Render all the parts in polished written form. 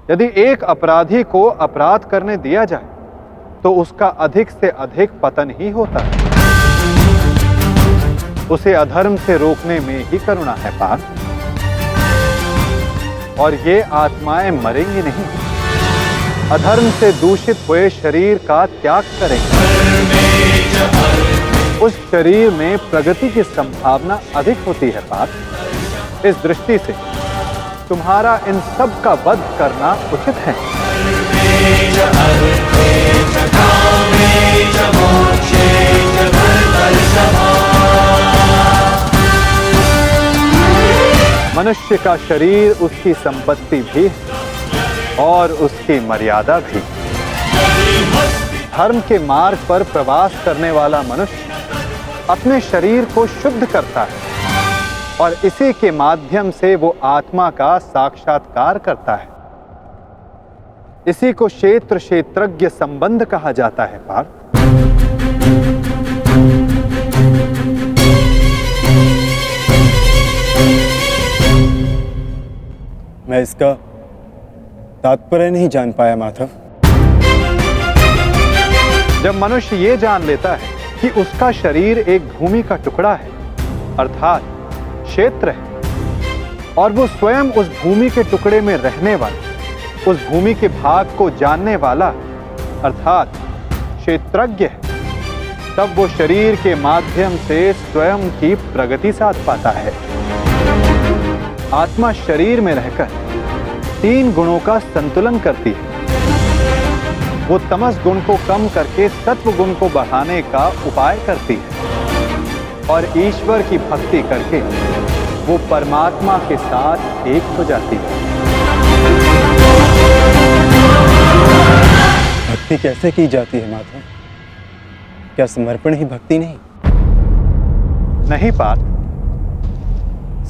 यदि एक अपराधी को अपराध करने दिया जाए तो उसका अधिक से अधिक पतन ही होता है। उसे अधर्म से रोकने में ही करुणा है पार्थ। और ये आत्माएं मरेंगी नहीं, अधर्म से दूषित हुए शरीर का त्याग करेंगे। उस शरीर में प्रगति की संभावना अधिक होती है पार्थ। इस दृष्टि से तुम्हारा इन सब का वध करना उचित है। मनुष्य का शरीर उसकी संपत्ति भी है और उसकी मर्यादा भी। धर्म के मार्ग पर प्रवास करने वाला मनुष्य अपने शरीर को शुद्ध करता है और इसी के माध्यम से वो आत्मा का साक्षात्कार करता है। इसी को क्षेत्र क्षेत्रज्ञ संबंध कहा जाता है पार्थ। मैं इसका तात्पर्य नहीं जान पाया माधव। जब मनुष्य ये जान लेता है कि उसका शरीर एक भूमि का टुकड़ा है, अर्थात क्षेत्र है, और वो स्वयं उस भूमि के टुकड़े में रहने वाला, उस भूमि के भाग को जानने वाला अर्थात क्षेत्रज्ञ है, तब वो शरीर के माध्यम से स्वयं की प्रगति साध पाता है। आत्मा शरीर में रहकर 3 गुणों का संतुलन करती है। वो तमस गुण को कम करके सत्व गुण को बढ़ाने का उपाय करती है और ईश्वर की भक्ति करके वो परमात्मा के साथ एक हो जाती है। भक्ति कैसे की जाती है माधव? क्या समर्पण ही भक्ति नहीं? नहीं पार्थ,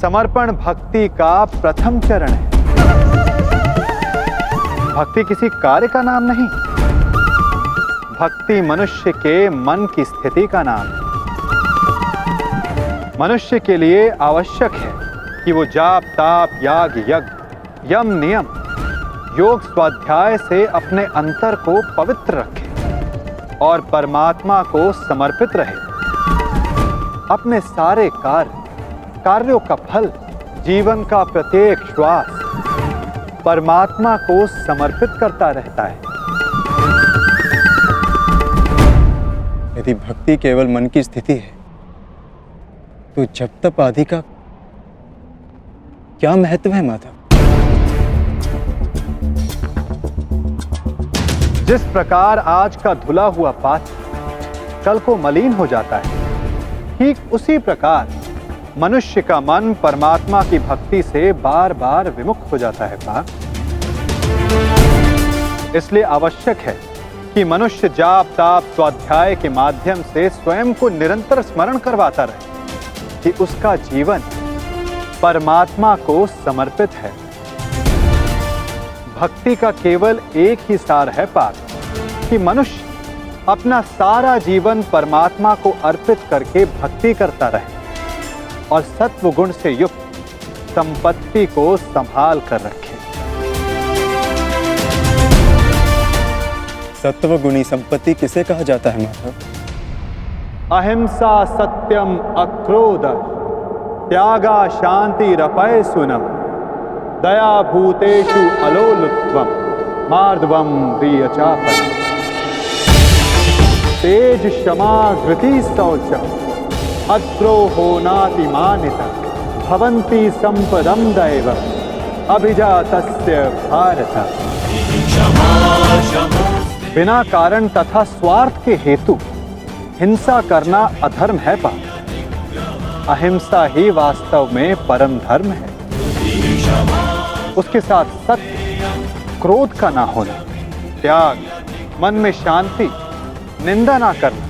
समर्पण भक्ति का प्रथम चरण है। भक्ति किसी कार्य का नाम नहीं, भक्ति मनुष्य के मन की स्थिति का नाम है। मनुष्य के लिए आवश्यक है कि वो जाप ताप याग यज्ञ यम नियम योग स्वाध्याय से अपने अंतर को पवित्र रखे और परमात्मा को समर्पित रहे। अपने सारे कार्यों का फल, जीवन का प्रत्येक श्वास परमात्मा को समर्पित करता रहता है। यदि भक्ति केवल मन की स्थिति है तो जप तप आदि का क्या महत्व है माधव? जिस प्रकार आज का धुला हुआ पात्र कल को मलिन हो जाता है, ठीक उसी प्रकार मनुष्य का मन परमात्मा की भक्ति से बार बार विमुख हो जाता है पार्थ। इसलिए आवश्यक है कि मनुष्य जाप ताप स्वाध्याय के माध्यम से स्वयं को निरंतर स्मरण करवाता रहे कि उसका जीवन परमात्मा को समर्पित है। भक्ति का केवल एक ही सार है पार्थ कि मनुष्य अपना सारा जीवन परमात्मा को अर्पित करके भक्ति करता रहे और सत्व गुण से युक्त संपत्ति को संभाल कर रखे। सत्व गुणी संपत्ति किसे कहा जाता है माधव? अहिंसा सत्यम अक्रोध त्यागा शांति रपय सुनम दया भूतेषु अलोलुत्वम मार्दवम प्रिय चापन तेज क्षमा धृति शौचम अद्रोहो नातिमानिता भवन्ति संपदम दैव अभिजातस्य भारत। बिना कारण तथा स्वार्थ के हेतु हिंसा करना अधर्म है पार्थ। अहिंसा ही वास्तव में परम धर्म है। उसके साथ सत्य, क्रोध का ना होना, त्याग, मन में शांति, निंदा ना करना,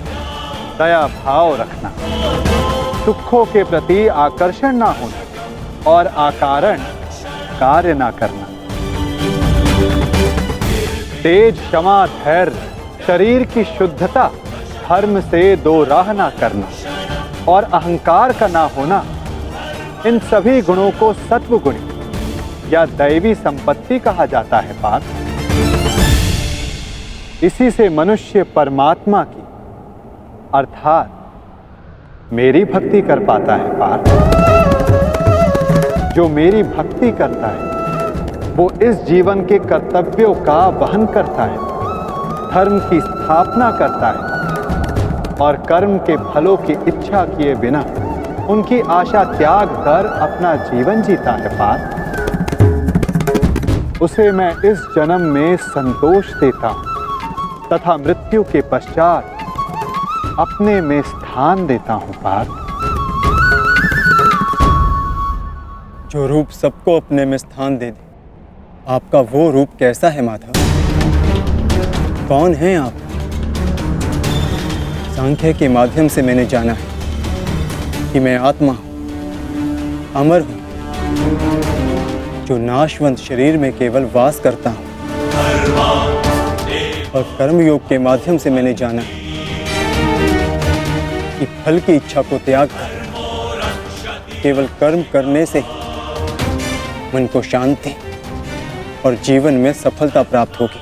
दया भाव रखना, दुखों के प्रति आकर्षण ना होना और अकारण कार्य ना करना। तेज क्षमा धैर्य शरीर की शुद्धता धर्म से दो राह ना करना और अहंकार का ना होना, इन सभी गुणों को सत्व गुणी या दैवी संपत्ति कहा जाता है पार्थ। इसी से मनुष्य परमात्मा की अर्थात मेरी भक्ति कर पाता है पार्थ। जो मेरी भक्ति करता है वो इस जीवन के कर्तव्यों का वहन करता है, धर्म की स्थापना करता है और कर्म के फलों की इच्छा किए बिना उनकी आशा त्याग कर अपना जीवन जीता है पार्थ। उसे मैं इस जन्म में संतोष देता हूं तथा मृत्यु के पश्चात अपने में स्थान देता हूं पार्थ। जो रूप सबको अपने में स्थान दे दे, आपका वो रूप कैसा है माधव? कौन है आप? सांख्य के माध्यम से मैंने जाना है कि मैं आत्मा हूं, अमर हूं, जो नाशवंत शरीर में केवल वास करता हूं। और कर्मयोग के माध्यम से मैंने जाना है कि फल की इच्छा को त्याग कर केवल कर्म करने से ही मन को शांति और जीवन में सफलता प्राप्त होगी।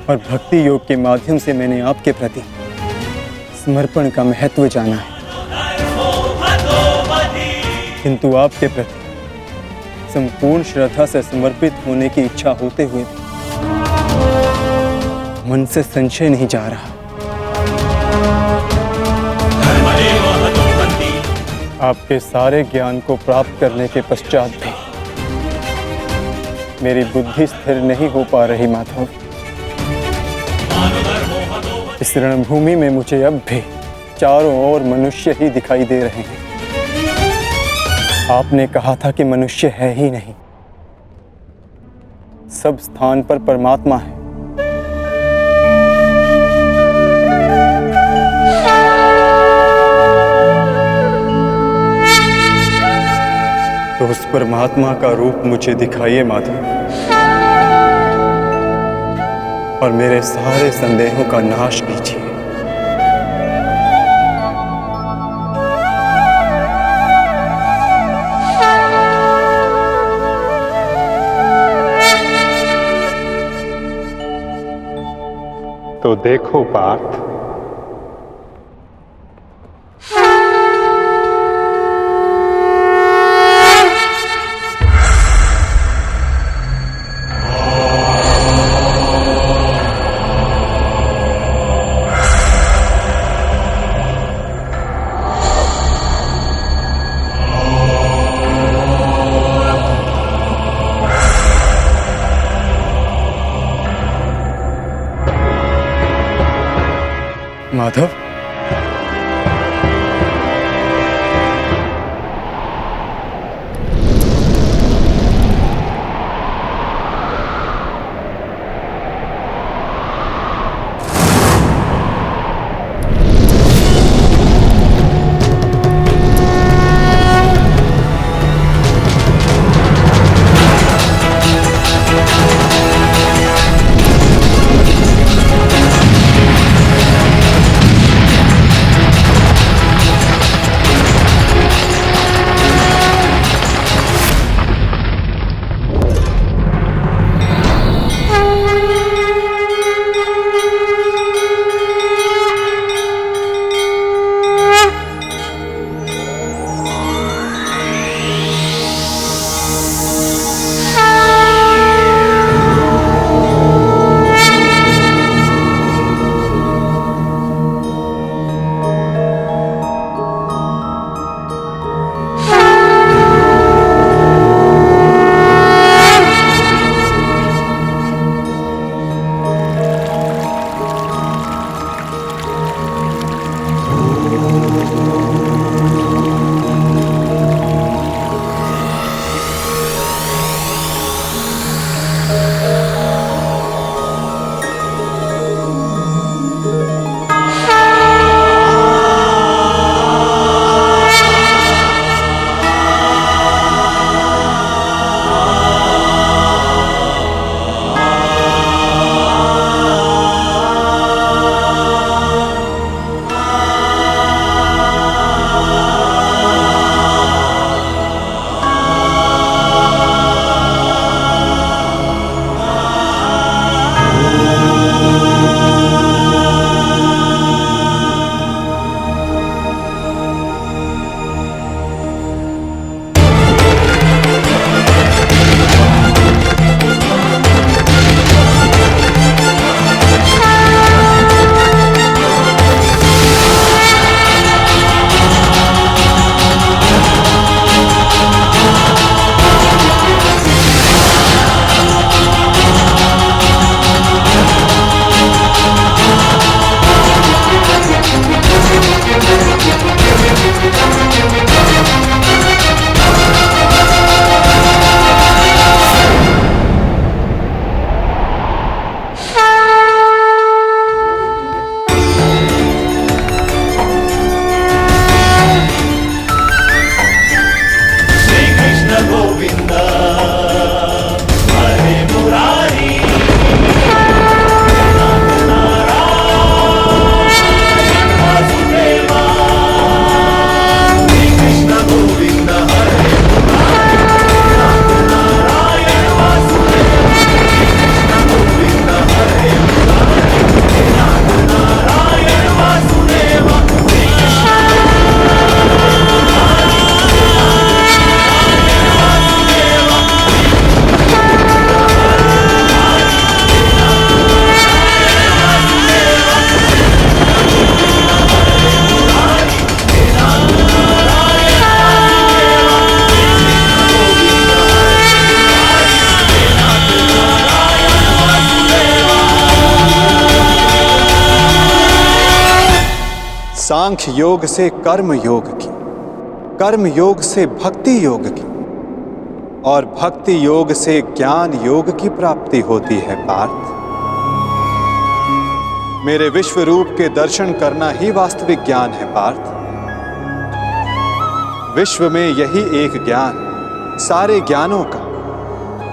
और भक्ति योग के माध्यम से मैंने आपके प्रति समर्पण का महत्व जाना है। किंतु आपके प्रति संपूर्ण श्रद्धा से समर्पित होने की इच्छा होते हुए मन से संशय नहीं जा रहा। आपके सारे ज्ञान को प्राप्त करने के पश्चात भी मेरी बुद्धि स्थिर नहीं हो पा रही माधव। इस रणभूमि में मुझे अब भी चारों ओर मनुष्य ही दिखाई दे रहे हैं। आपने कहा था कि मनुष्य है ही नहीं, सब स्थान पर परमात्मा है। तो उस परमात्मा का रूप मुझे दिखाइए माधव, और मेरे सारे संदेहों का नाश कीजिए। तो देखो पार्थ, माधव, सांख्य योग से कर्म योग की, कर्म योग से भक्ति योग की और भक्ति योग से ज्ञान योग की प्राप्ति होती है पार्थ। मेरे विश्व रूप के दर्शन करना ही वास्तविक ज्ञान है पार्थ। विश्व में यही एक ज्ञान सारे ज्ञानों का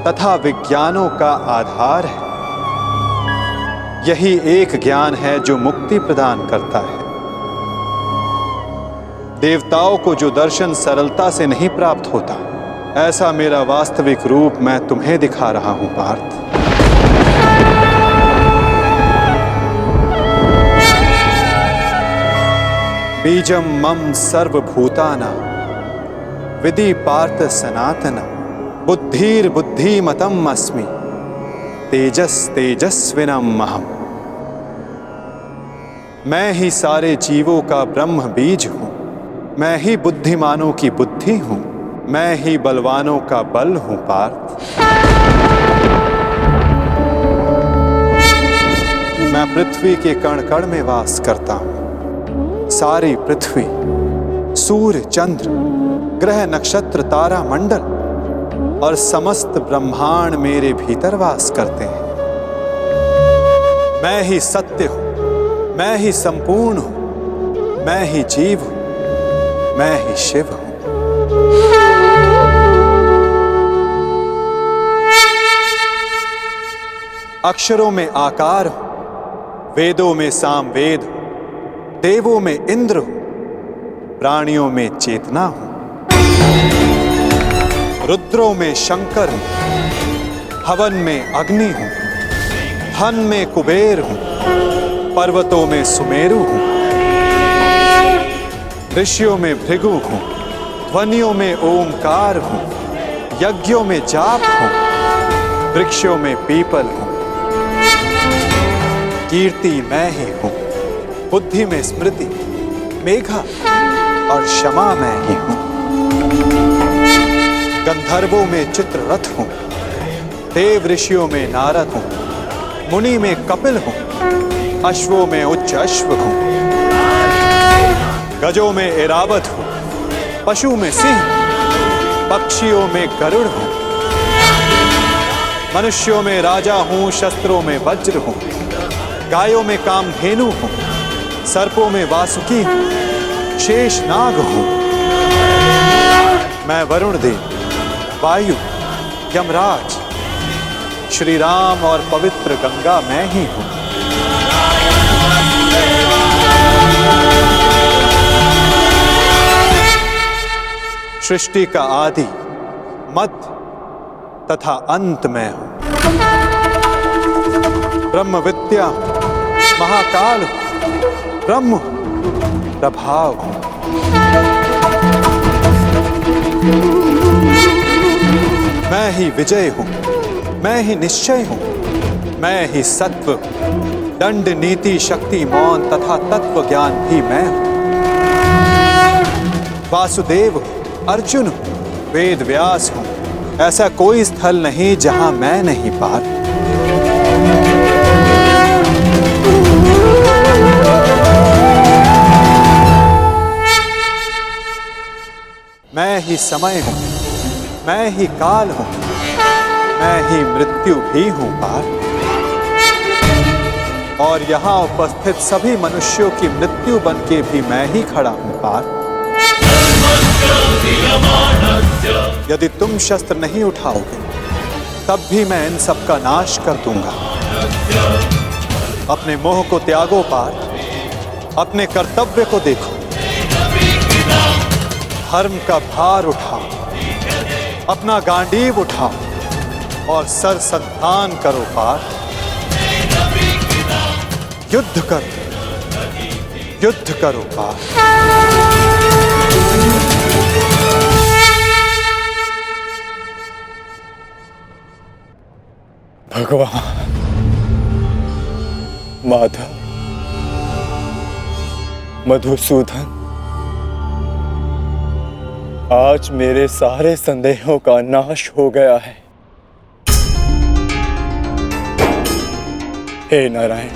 तथा विज्ञानों का आधार है। यही एक ज्ञान है जो मुक्ति प्रदान करता है। देवताओं को जो दर्शन सरलता से नहीं प्राप्त होता, ऐसा मेरा वास्तविक रूप मैं तुम्हें दिखा रहा हूं पार्थ। बीजम मम सर्वभूतानां विधि पार्थ सनातनम बुद्धिर्बुद्धिमतम् अस्मि तेजस तेजस्विनम् अहम्। मैं ही सारे जीवों का ब्रह्म बीज हूं, मैं ही बुद्धिमानों की बुद्धि हूं, मैं ही बलवानों का बल हूं पार्थ। मैं पृथ्वी के कण कण में वास करता हूं। सारी पृथ्वी, सूर्य, चंद्र, ग्रह, नक्षत्र, तारा मंडल और समस्त ब्रह्मांड मेरे भीतर वास करते हैं। मैं ही सत्य हूं, मैं ही संपूर्ण हूं, मैं ही जीव हूं, मैं ही शिव हूं। अक्षरों में आकार हूं, वेदों में सामवेद हूं, देवों में इंद्र हूं, प्राणियों में चेतना हूं, रुद्रों में शंकर हूं, हवन में अग्नि हूं, धन में कुबेर हूं, पर्वतों में सुमेरु हूं, ऋषियों में भृगु हूं, ध्वनियों में ओंकार हूं, यज्ञों में जाप हूं, वृक्षों में पीपल हूं, कीर्ति मैं ही हूं, बुद्धि में स्मृति, मेघा और क्षमा मैं ही हूं। गंधर्वों में चित्ररथ हूं, देव ऋषियों में नारद हूं, मुनि में कपिल हूं, अश्वों में उच्च अश्व हूं, गजों में ऐरावत हूं, पशु में सिंह, पक्षियों में गरुड़ हूं, मनुष्यों में राजा हूं, शस्त्रों में वज्र हूं, गायों में कामधेनु हूं, सर्पों में वासुकी हूं, शेषनाग हूं। मैं वरुण देव, वायु, यमराज, श्री राम और पवित्र गंगा मैं ही हूं। सृष्टि का आदि, मध्य तथा अंत मैं हूं। ब्रह्म विद्या हूं, महाकाल हूं, ब्रह्म हूं, प्रभाव हूं। मैं ही विजय हूं, मैं ही निश्चय हूं, मैं ही सत्व हूं, दंड, नीति, शक्ति, मौन तथा तत्व ज्ञान भी मैं हूं। वासुदेव हूं, अर्जुन हूं, वेद व्यास हूं, ऐसा कोई स्थल नहीं जहां मैं नहीं पार। मैं ही समय हूं, मैं ही काल हूं, मैं ही मृत्यु भी हूं पार। और यहां उपस्थित सभी मनुष्यों की मृत्यु बन के भी मैं ही खड़ा हूं पार। यदि तुम शस्त्र नहीं उठाओगे तब भी मैं इन सब का नाश कर दूंगा। अपने मोह को त्यागो पार्थ, अपने कर्तव्य को देखो, धर्म का भार उठाओ, अपना गांडीव उठाओ और सर संधान करो पार्थ। युद्ध करो, युद्ध करो पार्थ। भगवान माधव, मधुसूदन, आज मेरे सारे संदेहों का नाश हो गया है। हे नारायण,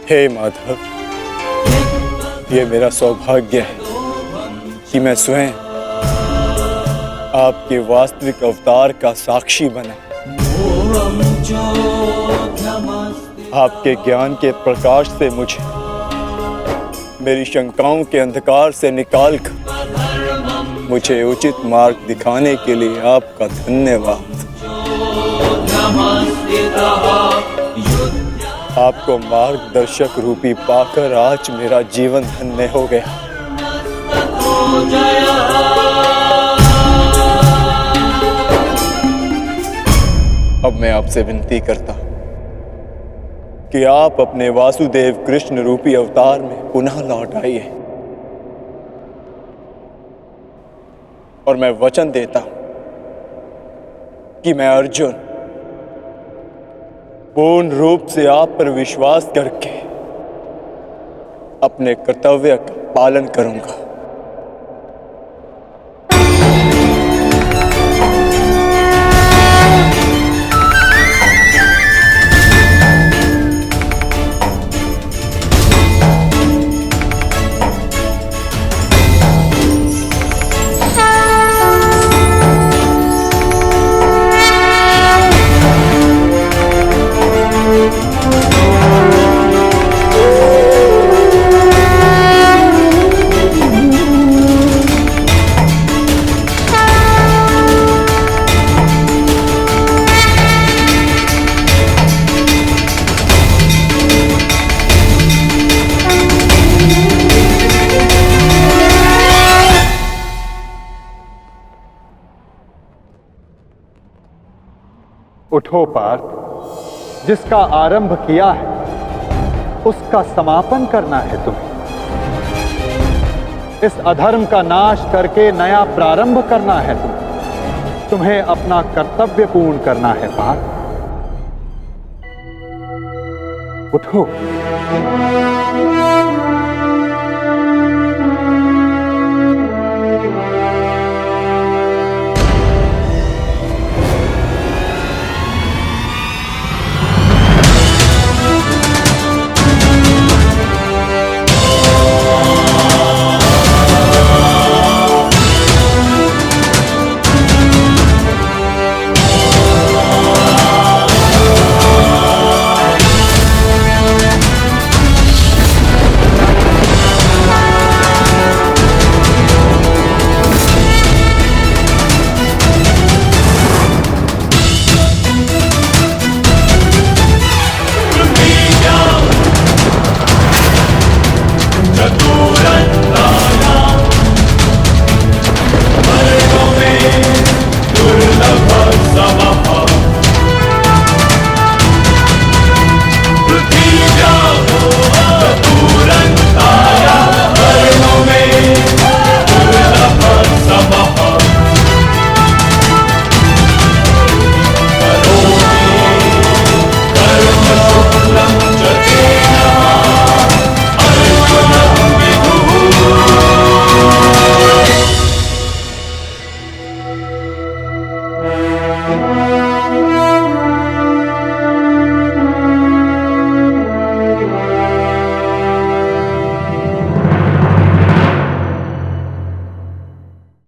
हे माधव, ये मेरा सौभाग्य है कि मैं स्वयं आपके वास्तविक अवतार का साक्षी बना। आपके ज्ञान के प्रकाश से मुझे मेरी शंकाओं के अंधकार से निकालकर मुझे उचित मार्ग दिखाने के लिए आपका धन्यवाद। आपको मार्गदर्शक रूपी पाकर आज मेरा जीवन धन्य हो गया। अब मैं आपसे विनती करता हूं कि आप अपने वासुदेव कृष्ण रूपी अवतार में पुनः लौट आइए और मैं वचन देता हूं कि मैं अर्जुन पूर्ण रूप से आप पर विश्वास करके अपने कर्तव्य का पालन करूंगा। उठो पार्थ, जिसका आरंभ किया है उसका समापन करना है तुम्हें। इस अधर्म का नाश करके नया प्रारंभ करना है तुम्हें अपना कर्तव्य पूर्ण करना है पार्थ। उठो।